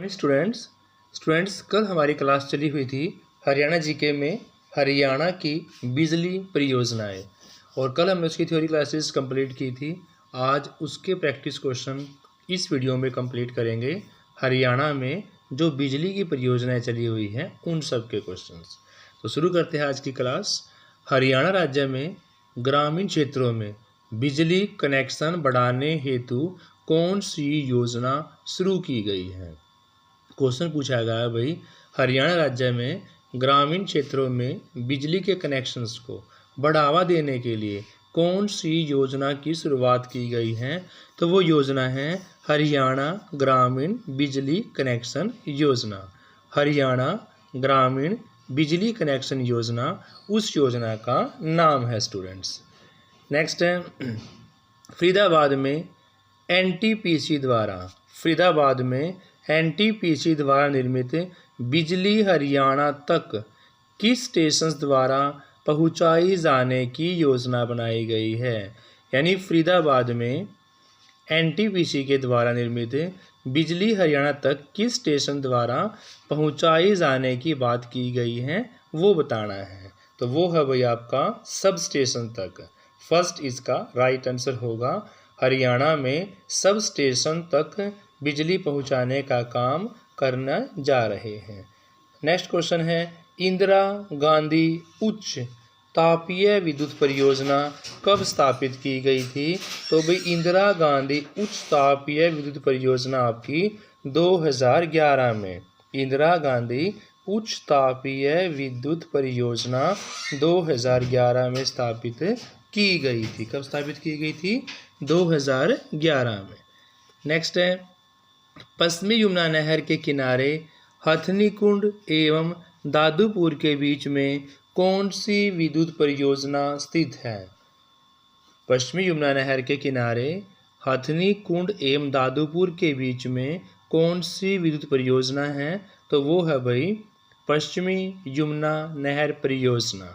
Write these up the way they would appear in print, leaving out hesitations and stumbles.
Students कल हमारी class चली हुई थी हरियाणा जीके में हरियाणा की बिजली परियोजनाएं, और कल हमने उसकी थ्योरी क्लासेस कंप्लीट की थी। आज उसके प्रैक्टिस क्वेश्चन इस वीडियो में कंप्लीट करेंगे। हरियाणा में जो बिजली की परियोजनाएं चली हुई हैं उन सब के क्वेश्चंस। तो शुरू करते हैं आज की क्लास। हरियाणा राज्य में ग्रामीण क्षेत्रों में बिजली कनेक्शन बढ़ाने हेतु कौन सी योजना शुरू की गई है। क्वेश्चन पूछा गया है भाई, हरियाणा राज्य में ग्रामीण क्षेत्रों में बिजली के कनेक्शंस को बढ़ावा देने के लिए कौन सी योजना की शुरुआत की गई है। तो वो योजना है हरियाणा ग्रामीण बिजली कनेक्शन योजना। हरियाणा ग्रामीण बिजली कनेक्शन योजना उस योजना का नाम है स्टूडेंट्स। नेक्स्ट है फरीदाबाद में एनटीपीसी द्वारा निर्मित बिजली हरियाणा तक किस स्टेशन द्वारा पहुंचाई जाने की योजना बनाई गई है। यानी फरीदाबाद में एनटीपीसी के द्वारा निर्मित बिजली हरियाणा तक किस स्टेशन द्वारा पहुंचाई जाने की बात की गई है वो बताना है। तो वो है भाई आपका सब स्टेशन तक। फर्स्ट इसका राइट आंसर होगा, हरियाणा में सब स्टेशन तक बिजली पहुंचाने का काम करना जा रहे हैं। नेक्स्ट क्वेश्चन है इंदिरा गांधी उच्च तापीय विद्युत परियोजना कब स्थापित की गई थी। तो भाई इंदिरा गांधी उच्च तापीय विद्युत परियोजना आपकी 2011 में, इंदिरा गांधी उच्च तापीय विद्युत परियोजना 2011 में स्थापित की गई थी। कब स्थापित की गई थी? 2011 में। नेक्स्ट है पश्चिमी यमुना नहर के किनारे हथनी कुंड एवं दादूपुर के बीच में कौन सी विद्युत परियोजना स्थित है। पश्चिमी यमुना नहर के किनारे हथनी कुंड एवं दादूपुर के बीच में कौन सी विद्युत परियोजना है। तो वो है भाई पश्चिमी यमुना नहर परियोजना।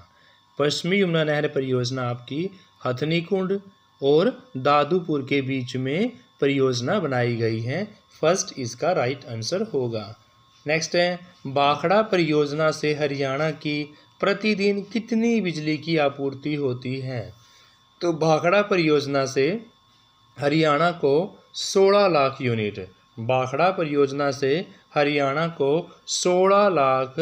पश्चिमी यमुना नहर परियोजना आपकी हथनी कुंड और दादूपुर के बीच में परियोजना बनाई गई है। फर्स्ट इसका राइट आंसर होगा। नेक्स्ट है भाखड़ा परियोजना से हरियाणा की प्रतिदिन कितनी बिजली की आपूर्ति होती है। तो भाखड़ा परियोजना से हरियाणा को 16 लाख यूनिट, भाखड़ा परियोजना से हरियाणा को 16 लाख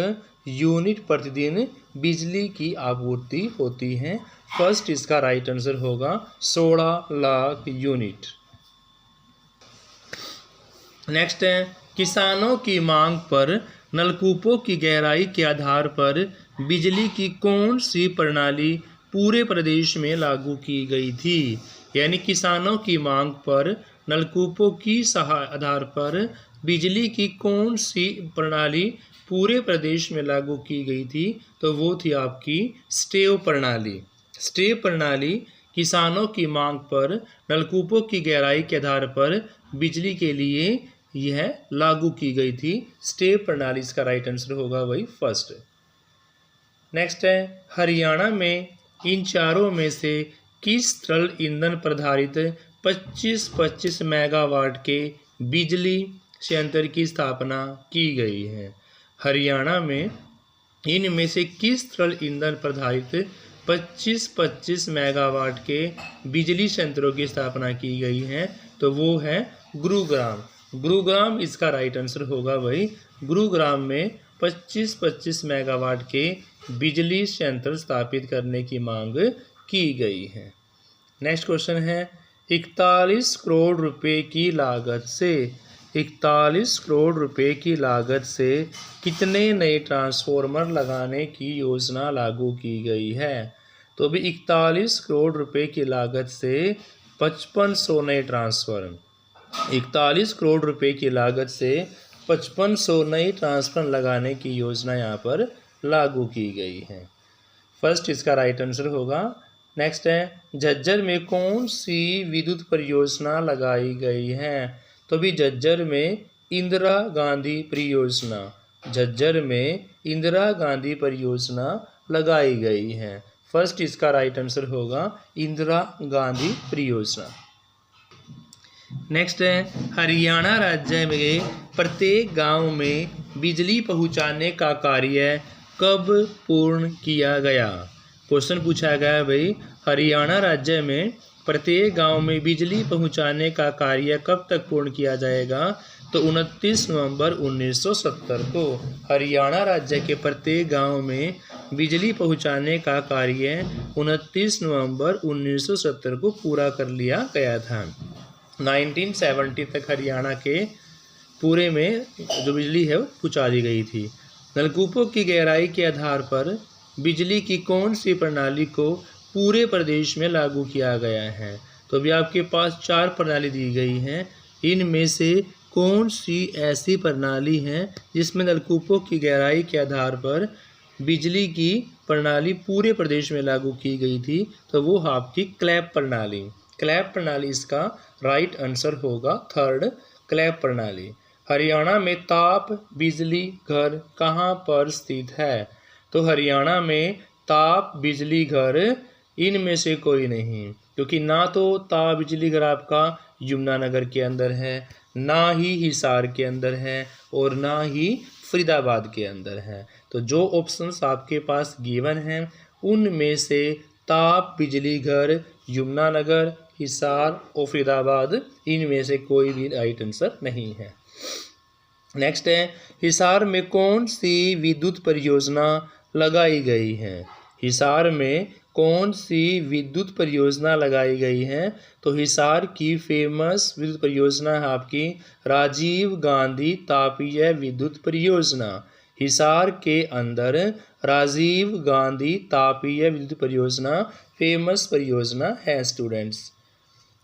यूनिट प्रतिदिन बिजली की आपूर्ति होती है। फर्स्ट इसका राइट आंसर होगा 16 लाख यूनिट। नेक्स्ट है किसानों की मांग पर नलकूपों की गहराई के आधार पर बिजली की कौन सी प्रणाली पूरे प्रदेश में लागू की गई थी। यानी किसानों की मांग पर नलकूपों की आधार पर बिजली की कौन सी प्रणाली पूरे प्रदेश में लागू की गई थी। तो वो थी आपकी स्टेव प्रणाली। स्टेव प्रणाली किसानों की मांग पर नलकूपों की गहराई के आधार पर बिजली के लिए यह लागू की गई थी। स्टेव प्रणाली इसका राइट आंसर होगा वही फर्स्ट। नेक्स्ट है हरियाणा में इन चारों में से किस तरल ईंधन आधारित 25-25 मेगावाट के बिजली संयंत्र की स्थापना की गई है। हरियाणा में इनमें से किस तरल ईंधन आधारित 25-25 मेगावाट के बिजली संयंत्रों की स्थापना की गई है। तो वो है गुरुग्राम। गुरुग्राम इसका राइट आंसर होगा भाई। गुरुग्राम में 25-25 मेगावाट के बिजली संयंत्र स्थापित करने की मांग की गई है। नेक्स्ट क्वेश्चन है 41 करोड़ रुपए की लागत से 41 करोड़ रुपए की लागत से कितने नए ट्रांसफॉर्मर लगाने की योजना लागू की गई है। तो भी 41 करोड़ रुपए की लागत से 5500 नए ट्रांसफार्मर, 41 करोड़ रुपए की लागत से 5500 नई ट्रांसफार्मर लगाने की योजना यहाँ पर लागू की गई है। फर्स्ट इसका राइट आंसर होगा। नेक्स्ट है झज्जर में कौन सी विद्युत परियोजना लगाई गई है। तो भी झज्जर में इंदिरा गांधी परियोजना, झज्जर में इंदिरा गांधी परियोजना लगाई गई है। फर्स्ट इसका राइट आंसर होगा इंदिरा गांधी परियोजना। नेक्स्ट है हरियाणा राज्य में प्रत्येक गांव में बिजली पहुंचाने का कार्य कब पूर्ण किया गया। क्वेश्चन पूछा गया है भाई, हरियाणा राज्य में प्रत्येक गांव में बिजली पहुंचाने का कार्य कब तक पूर्ण किया जाएगा। तो 29 नवंबर 1970 को हरियाणा राज्य के प्रत्येक गांव में बिजली पहुंचाने का कार्य 29 नवंबर 1970 को पूरा कर लिया गया था। 1970 तक हरियाणा के पूरे में जो बिजली है वो पहुंचा दी गई थी। नलकूपों की गहराई के आधार पर बिजली की कौन सी प्रणाली को पूरे प्रदेश में लागू किया गया है। तो अभी आपके पास 4 प्रणाली दी गई हैं, इनमें से कौन सी ऐसी प्रणाली है जिसमें नलकूपों की गहराई के आधार पर बिजली की प्रणाली पूरे प्रदेश में लागू की गई थी। तो वो आपकी क्लैप प्रणाली। क्लैप प्रणाली इसका राइट आंसर होगा, थर्ड क्लैप प्रणाली। हरियाणा में ताप बिजली घर कहाँ पर स्थित है। तो हरियाणा में ताप बिजली घर इनमें से कोई नहीं, क्योंकि ना तो ताप बिजली घर आपका यमुनानगर के अंदर है, ना ही हिसार के अंदर है, और ना ही फरीदाबाद के अंदर है। तो जो ऑप्शंस आपके पास गिवन हैं उनमें से ताप बिजली घर, यमुनानगर, हिसार और फरीदाबाद, इनमें से कोई भी राइट आंसर नहीं है। नेक्स्ट है हिसार में कौन सी विद्युत परियोजना लगाई गई है। हिसार में कौन सी विद्युत परियोजना लगाई गई है। तो हिसार की फेमस विद्युत परियोजना है आपकी राजीव गांधी तापीय विद्युत परियोजना। हिसार के अंदर राजीव गांधी तापीय विद्युत परियोजना फेमस परियोजना है स्टूडेंट्स।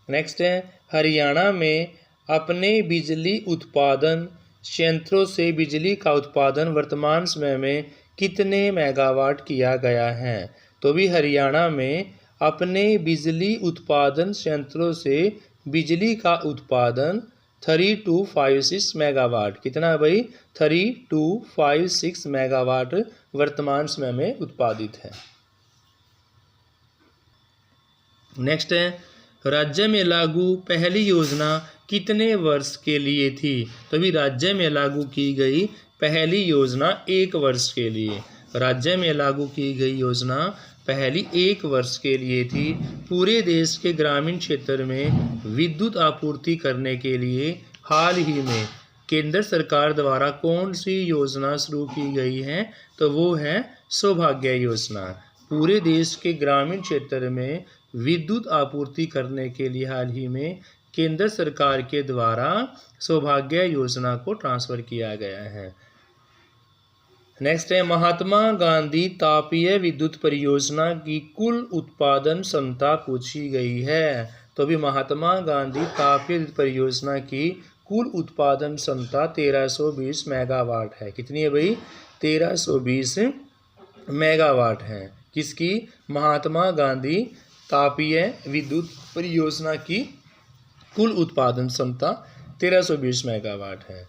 नेक्स्ट है हरियाणा में अपने बिजली उत्पादन संयंत्रों से बिजली का उत्पादन वर्तमान समय में कितने मेगावाट किया गया है। तो भी हरियाणा में अपने बिजली उत्पादन संयंत्रों से बिजली का उत्पादन 3256 मेगावाट, कितना भाई 3256 मेगावाट वर्तमान समय में उत्पादित है। नेक्स्ट है राज्य में लागू पहली योजना कितने वर्ष के लिए थी। तो भी राज्य में लागू की गई पहली योजना 1 वर्ष के लिए। राज्य में लागू की गई योजना पहली 1 वर्ष के लिए थी। पूरे देश के ग्रामीण क्षेत्र में विद्युत आपूर्ति करने के लिए हाल ही में केंद्र सरकार द्वारा कौन सी योजना शुरू की गई है। तो वो है सौभाग्य योजना। पूरे देश के ग्रामीण क्षेत्र में विद्युत आपूर्ति करने के लिए हाल ही में केंद्र सरकार के द्वारा सौभाग्य योजना को ट्रांसफ़र किया गया है। नेक्स्ट है महात्मा गांधी तापीय विद्युत परियोजना की कुल उत्पादन क्षमता पूछी गई है। तो अभी महात्मा गांधी तापीय विद्युत परियोजना की कुल उत्पादन क्षमता 1320 मेगावाट है। कितनी है भाई 1320 मेगावाट है। किसकी महात्मा गांधी तापीय विद्युत परियोजना की कुल उत्पादन क्षमता 1320 मेगावाट है।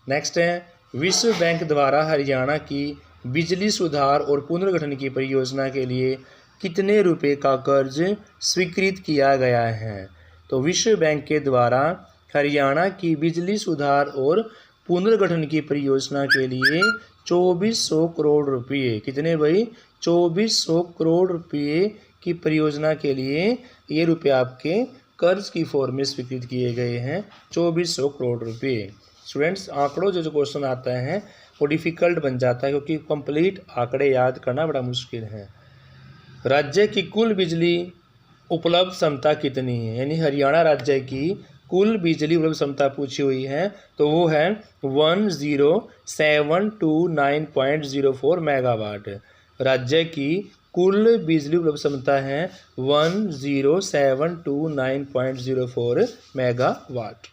नेक्स्ट है विश्व बैंक द्वारा हरियाणा की बिजली सुधार और पुनर्गठन की परियोजना के लिए कितने रुपए का कर्ज स्वीकृत किया गया है। तो विश्व बैंक के द्वारा हरियाणा की बिजली सुधार और पुनर्गठन की परियोजना के लिए 2400 करोड़ रुपये, कितने भाई 2400 करोड़ रुपये की परियोजना के लिए ये रुपये आपके कर्ज की फॉर्म में स्वीकृत किए गए हैं 2400 करोड़ रुपये। स्टूडेंट्स आंकड़ों जो क्वेश्चन आता है वो डिफ़िकल्ट बन जाता है क्योंकि कंप्लीट आंकड़े याद करना बड़ा मुश्किल है। राज्य की कुल बिजली उपलब्ध क्षमता कितनी है, यानी हरियाणा राज्य की कुल बिजली उपलब्ध क्षमता पूछी हुई है तो वो है 10729.04 मेगावाट। राज्य की कुल बिजली उपलब्ध क्षमता है 10729.04 मेगावाट।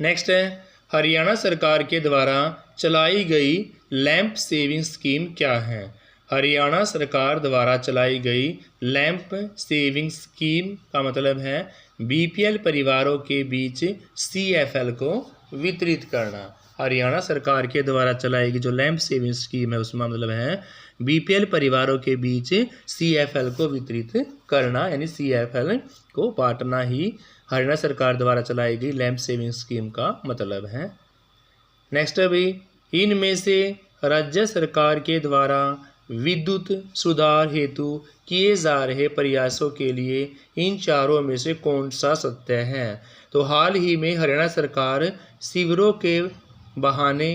नेक्स्ट है हरियाणा सरकार के द्वारा चलाई गई लैंप सेविंग स्कीम क्या है। हरियाणा सरकार द्वारा चलाई गई लैंप सेविंग स्कीम का मतलब है बीपीएल परिवारों के बीच सीएफएल को वितरित करना। हरियाणा सरकार के द्वारा चलाई गई जो लैंप सेविंग स्कीम है उसका मतलब है बीपीएल परिवारों के बीच सीएफएल को वितरित करना, यानी सीएफएल को बांटना ही हरियाणा सरकार द्वारा चलाई गई लैंप सेविंग स्कीम का मतलब है। नेक्स्ट है भाई, इनमें से राज्य सरकार के द्वारा विद्युत सुधार हेतु किए जा रहे प्रयासों के लिए इन चारों में से कौन सा सत्य है? तो हाल ही में हरियाणा सरकार शिविरों के बहाने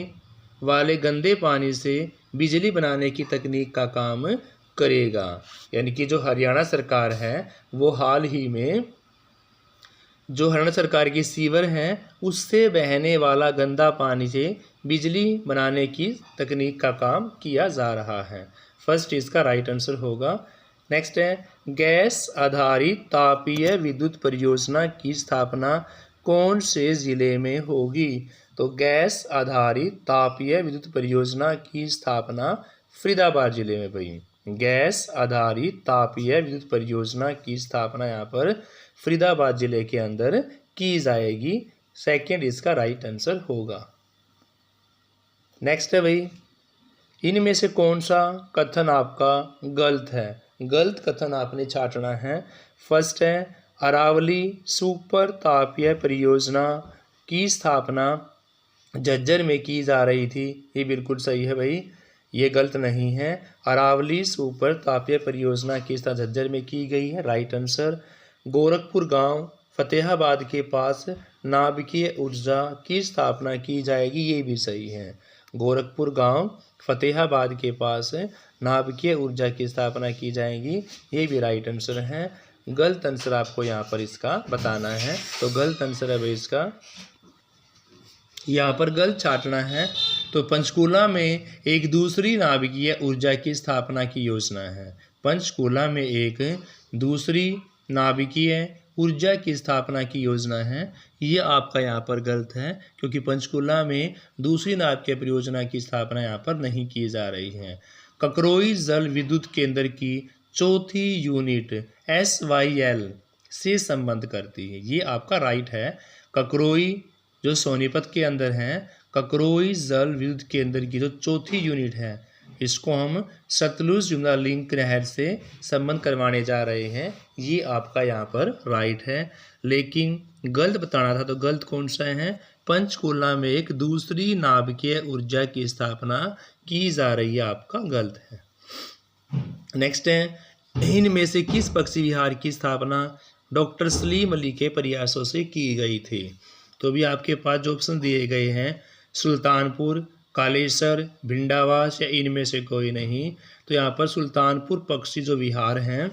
वाले गंदे पानी से बिजली बनाने की तकनीक का काम करेगा। यानी कि जो हरियाणा सरकार है वो हाल ही में जो हरियाणा सरकार की सीवर हैं उससे बहने वाला गंदा पानी से बिजली बनाने की तकनीक का काम किया जा रहा है। फर्स्ट इसका राइट आंसर होगा। नेक्स्ट है, गैस आधारित तापीय विद्युत परियोजना की स्थापना कौन से ज़िले में होगी? तो गैस आधारित तापीय विद्युत परियोजना की स्थापना फरीदाबाद जिले में भाई। गैस आधारित तापीय विद्युत परियोजना की स्थापना यहाँ पर फरीदाबाद जिले के अंदर की जाएगी। सेकंड इसका राइट आंसर होगा। नेक्स्ट है भाई, इनमें से कौन सा कथन आपका गलत है? गलत कथन आपने छांटना है। फर्स्ट है, अरावली सुपर तापीय परियोजना की स्थापना झज्जर में की जा रही थी। ये बिल्कुल सही है भाई, ये गलत नहीं है। अरावली सुपर तापीय परियोजना की स्थापना झज्जर में की गई है, राइट आंसर। गोरखपुर गांव फतेहाबाद के पास नाभिकीय ऊर्जा की स्थापना की जाएगी, ये भी सही है। गोरखपुर गांव फतेहाबाद के पास नाभिकीय ऊर्जा की स्थापना की जाएगी, ये भी राइट आंसर है। गलत आंसर आपको यहाँ पर इसका बताना है। तो गलत आंसर है भाई इसका, यहाँ पर गलत छांटना है। तो पंचकूला में एक दूसरी नाभिकीय ऊर्जा की स्थापना की योजना है। पंचकूला में एक दूसरी नाभिकीय ऊर्जा की स्थापना की योजना है, ये आपका यहाँ पर गलत है, क्योंकि पंचकूला में दूसरी नाभिकीय परियोजना की स्थापना यहाँ पर नहीं की जा रही है। ककरोई जल विद्युत केंद्र की चौथी यूनिट SYL से संबंध करती है, ये आपका राइट है। ककरोई जो सोनीपत के अंदर है, ककरोई जल विद्युत केंद्र की जो चौथी यूनिट है, इसको हम सतलुज यमुना लिंक नहर से संबंध करवाने जा रहे हैं, ये आपका यहाँ पर राइट है। लेकिन गलत बताना था, तो गलत कौन सा है? पंचकूला में एक दूसरी नाभिकीय ऊर्जा की स्थापना की जा रही है, आपका गलत है। नेक्स्ट है, इनमें से किस पक्षी विहार की स्थापना डॉक्टर सलीम अली के प्रयासों से की गई थी? तो भी आपके पास जो ऑप्शन दिए गए हैं, सुल्तानपुर, कालेसर, भिंडावास या इनमें से कोई नहीं। तो यहाँ पर सुल्तानपुर पक्षी जो विहार हैं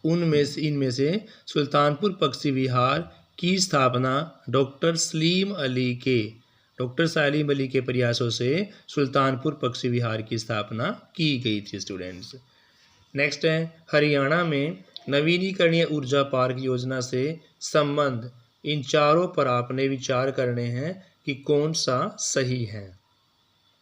उनमें से इनमें से सुल्तानपुर पक्षी विहार की स्थापना डॉक्टर सलीम अली के प्रयासों से सुल्तानपुर पक्षी विहार की स्थापना की गई थी स्टूडेंट्स। नेक्स्ट है, हरियाणा में नवीनीकरणीय ऊर्जा पार्क योजना से संबंध इन चारों पर आपने विचार करने हैं कि कौन सा सही है।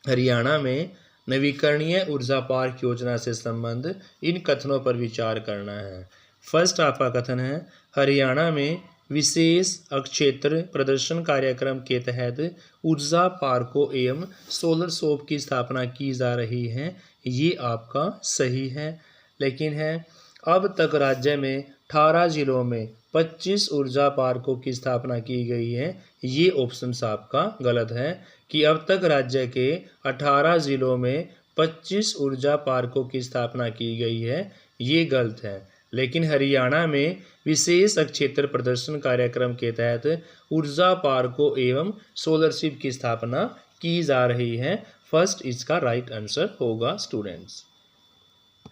हरियाणा में नवीकरणीय ऊर्जा पार्क योजना से संबंध इन कथनों पर विचार करना है। फर्स्ट आपका कथन है, हरियाणा में विशेष अक्षेत्र प्रदर्शन कार्यक्रम के तहत ऊर्जा पार्कों एवं सोलर शॉप की स्थापना की जा रही है, ये आपका सही है। लेकिन है, अब तक राज्य में 18 जिलों में 25 ऊर्जा पार्कों की स्थापना की गई है, ये ऑप्शन आपका गलत है कि अब तक राज्य के 18 जिलों में 25 ऊर्जा पार्कों की स्थापना की गई है, ये गलत है। लेकिन हरियाणा में विशेष क्षेत्र प्रदर्शन कार्यक्रम के तहत ऊर्जा पार्कों एवं सोलरशिप की स्थापना की जा रही है। फर्स्ट इसका राइट आंसर होगा स्टूडेंट्स।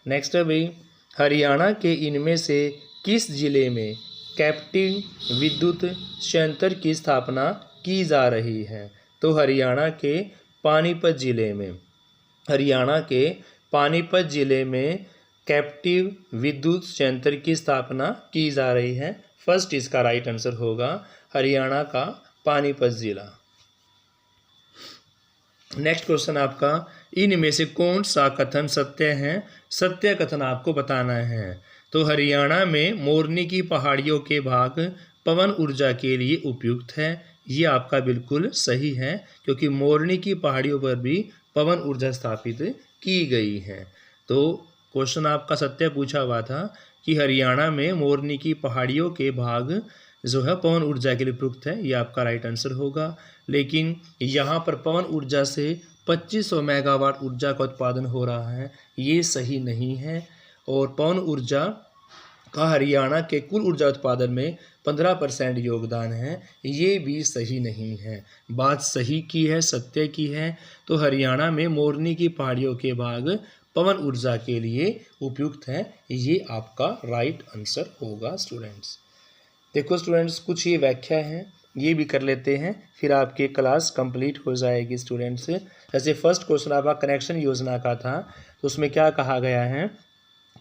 नेक्स्ट है भाई, हरियाणा के इनमें से किस जिले में कैप्टिव विद्युत संयंत्र की स्थापना की जा रही है? तो हरियाणा के पानीपत जिले में कैप्टिव विद्युत संयंत्र की स्थापना की जा रही है। फर्स्ट इसका राइट आंसर होगा हरियाणा का पानीपत जिला। नेक्स्ट क्वेश्चन आपका, इनमें से कौन सा कथन सत्य है? सत्य कथन आपको बताना है। तो हरियाणा में मोरनी की पहाड़ियों के भाग पवन ऊर्जा के लिए उपयुक्त है, ये आपका बिल्कुल सही है, क्योंकि मोरनी की पहाड़ियों पर भी पवन ऊर्जा स्थापित की गई है। तो क्वेश्चन आपका सत्य पूछा हुआ था कि हरियाणा में मोरनी की पहाड़ियों के भाग जो है पवन ऊर्जा के लिए प्रयुक्त है, ये आपका राइट आंसर होगा। लेकिन यहाँ पर पवन ऊर्जा से 2500 मेगावाट ऊर्जा का उत्पादन हो रहा है, ये सही नहीं है। और पवन ऊर्जा का हरियाणा के कुल ऊर्जा उत्पादन में 15% योगदान है, ये भी सही नहीं है। बात सही की है, सत्य की है, तो हरियाणा में मोरनी की पहाड़ियों के भाग पवन ऊर्जा के लिए उपयुक्त है, ये आपका राइट आंसर होगा स्टूडेंट्स। देखो स्टूडेंट्स, कुछ ये व्याख्या है, ये भी कर लेते हैं, फिर आपकी क्लास कंप्लीट हो जाएगी स्टूडेंट्स। जैसे फर्स्ट क्वेश्चन आपका कनेक्शन योजना का था, तो उसमें क्या कहा गया है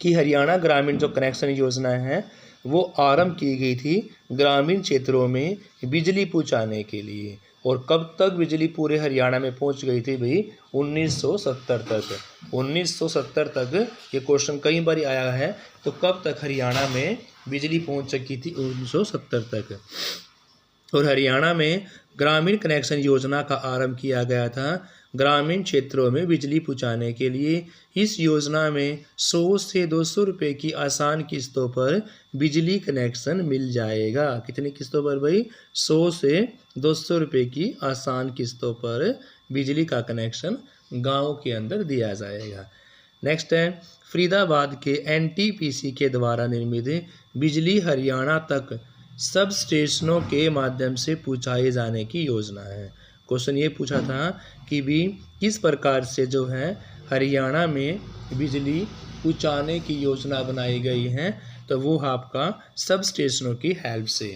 कि हरियाणा ग्रामीण जो कनेक्शन योजना है वो आरंभ की गई थी ग्रामीण क्षेत्रों में बिजली पहुंचाने के लिए। और कब तक बिजली पूरे हरियाणा में पहुंच गई थी भाई? 1970 तक। 1970 तक ये क्वेश्चन कई बार आया है, तो कब तक हरियाणा में बिजली पहुंच चुकी थी? 1970 तक। और हरियाणा में ग्रामीण कनेक्शन योजना का आरंभ किया गया था ग्रामीण क्षेत्रों में बिजली पहुंचाने के लिए। इस योजना में 100 से 200 रुपये की आसान किस्तों पर बिजली कनेक्शन मिल जाएगा। कितनी किस्तों पर भाई? 100 से 200 रुपये की आसान किस्तों पर बिजली का कनेक्शन गाँव के अंदर दिया जाएगा। नेक्स्ट है, फरीदाबाद के NTPC के द्वारा निर्मित बिजली हरियाणा तक सब स्टेशनों के माध्यम से पहुंचाए जाने की योजना है। क्वेश्चन ये पूछा था कि भी किस प्रकार से जो है हरियाणा में बिजली पहुंचाने की योजना बनाई गई है, तो वो आपका सब स्टेशनों की हेल्प से।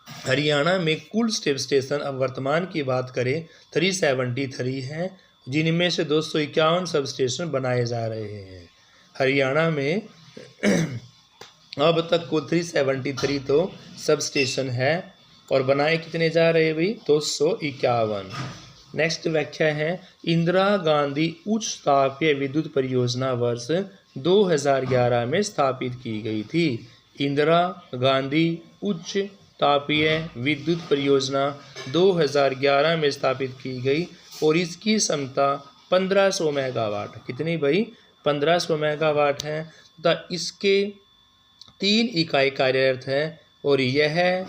हरियाणा में कुल स्टेशन अब वर्तमान की बात करें 373 हैं, जिनमें से 251 सब स्टेशन बनाए जा रहे हैं। हरियाणा में अब तक कुल 373 तो सब स्टेशन है, और बनाए कितने जा रहे हैं भाई? 251। नेक्स्ट व्याख्या है, इंदिरा गांधी उच्च तापीय विद्युत परियोजना वर्ष 2011 में स्थापित की गई थी। इंदिरा गांधी उच्च तापीय विद्युत परियोजना 2011 में स्थापित की गई, और इसकी क्षमता 1500 मेगावाट। कितनी भाई? 1500 मेगावाट है। तथा इसके 3 इकाई कार्यरत है, और यह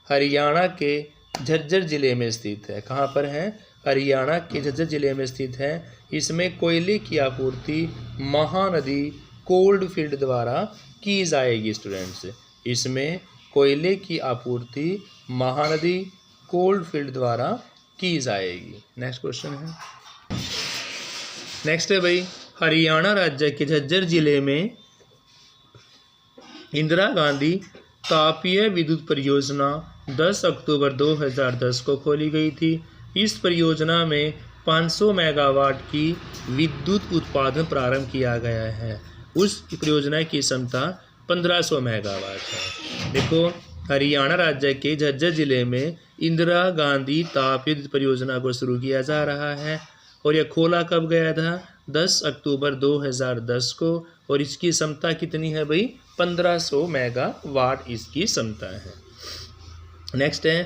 हरियाणा के झज्जर जिले में स्थित है। कहाँ पर है? हरियाणा के झज्जर जिले में स्थित है। इसमें कोयले की आपूर्ति महानदी कोल्ड फील्ड द्वारा की जाएगी स्टूडेंट्स। इसमें कोयले की आपूर्ति महानदी कोल्ड फील्ड द्वारा की जाएगी। नेक्स्ट क्वेश्चन है, नेक्स्ट है भाई, हरियाणा राज्य के झज्जर जिले में इंदिरा गांधी तापीय विद्युत परियोजना 10 अक्टूबर 2010 को खोली गई थी। इस परियोजना में 500 मेगावाट की विद्युत उत्पादन प्रारंभ किया गया है। उस परियोजना की क्षमता 1500 मेगावाट है। देखो, हरियाणा राज्य के झज्जर जिले में इंदिरा गांधी ताप विद्युत परियोजना को शुरू किया जा रहा है, और यह खोला कब गया था? 10 अक्टूबर 2010 को, और इसकी क्षमता कितनी है भाई? 1500 मेगावाट इसकी क्षमता है। नेक्स्ट है,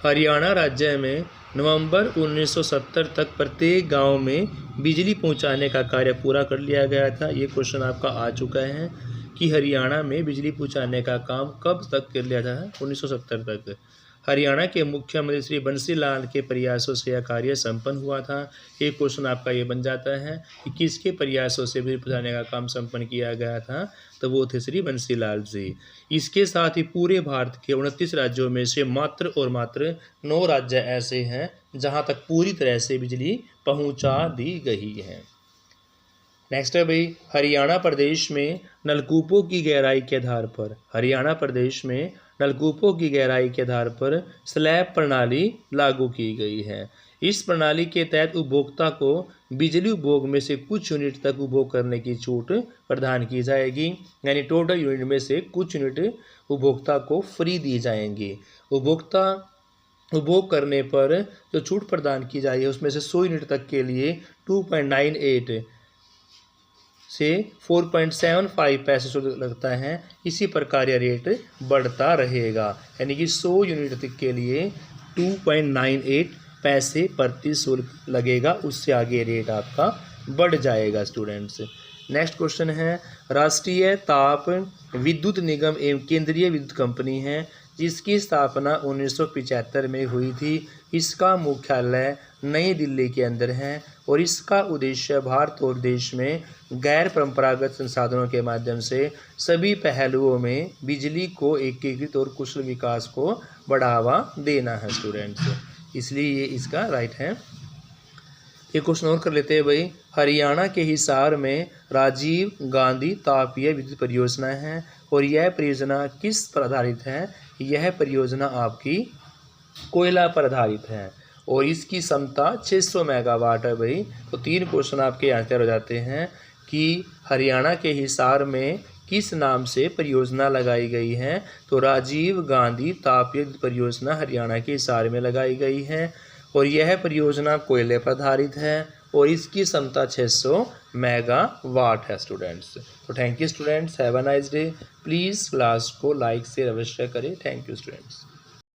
हरियाणा राज्य में नवंबर 1970 तक प्रत्येक गांव में बिजली पहुंचाने का कार्य पूरा कर लिया गया था। ये क्वेश्चन आपका आ चुका है कि हरियाणा में बिजली पहुंचाने का काम कब तक कर लिया था? 1970 तक। हरियाणा के मुख्यमंत्री श्री बंसीलाल के प्रयासों से यह कार्य संपन्न हुआ था। एक क्वेश्चन आपका ये बन जाता है कि किसके प्रयासों से बिजली पहुंचाने का काम संपन्न किया गया था? तो वो थे श्री बंसीलाल जी। इसके साथ ही पूरे भारत के 29 राज्यों में से मात्र और मात्र 9 राज्य ऐसे हैं जहां तक पूरी तरह से बिजली पहुंचा दी गई है। नेक्स्ट है भाई, हरियाणा प्रदेश में नलकूपों की गहराई के आधार पर, हरियाणा प्रदेश में नलकूपों की गहराई के आधार पर स्लैब प्रणाली लागू की गई है। इस प्रणाली के तहत उपभोक्ता को बिजली उपभोग में से कुछ यूनिट तक उपभोग करने की छूट प्रदान की जाएगी, यानी टोटल यूनिट में से कुछ यूनिट उपभोक्ता को फ्री दी जाएंगी। उपभोक्ता उपभोग करने पर जो छूट प्रदान की जाएगी उसमें से 100 यूनिट तक के लिए 2.98 से 4.75 पैसे शुल्क लगता है। इसी प्रकार यह रेट बढ़ता रहेगा, यानी कि 100 यूनिट तक के लिए 2.98 पैसे प्रति शुल्क लगेगा। उससे आगे रेट आपका बढ़ जाएगा स्टूडेंट्स। नेक्स्ट क्वेश्चन है, राष्ट्रीय ताप विद्युत निगम एवं केंद्रीय विद्युत कंपनी है जिसकी स्थापना 1975 में हुई थी। इसका मुख्यालय नई दिल्ली के अंदर है और इसका उद्देश्य भारत और देश में गैर परंपरागत संसाधनों के माध्यम से सभी पहलुओं में बिजली को एकीकृत और कुशल विकास को बढ़ावा देना है स्टूडेंट्स, इसलिए ये इसका राइट है। एक क्वेश्चन और कर लेते हैं भाई, हरियाणा के हिसार में राजीव गांधी तापीय विद्युत परियोजना है और यह परियोजना किस पर आधारित है? यह परियोजना आपकी कोयला पर आधारित है और इसकी क्षमता 600 मेगावाट है भाई। तो 3 क्वेश्चन आपके आंसर हो जाते हैं कि हरियाणा के हिसार में किस नाम से परियोजना लगाई गई है? तो राजीव गांधी तापीय विद्युत परियोजना हरियाणा के हिसार में लगाई गई है और यह परियोजना कोयले पर आधारित है और इसकी क्षमता 600 मेगावाट है स्टूडेंट्स। तो thank you students, have a nice day. Please class को लाइक से अवश्य करें। Thank you students.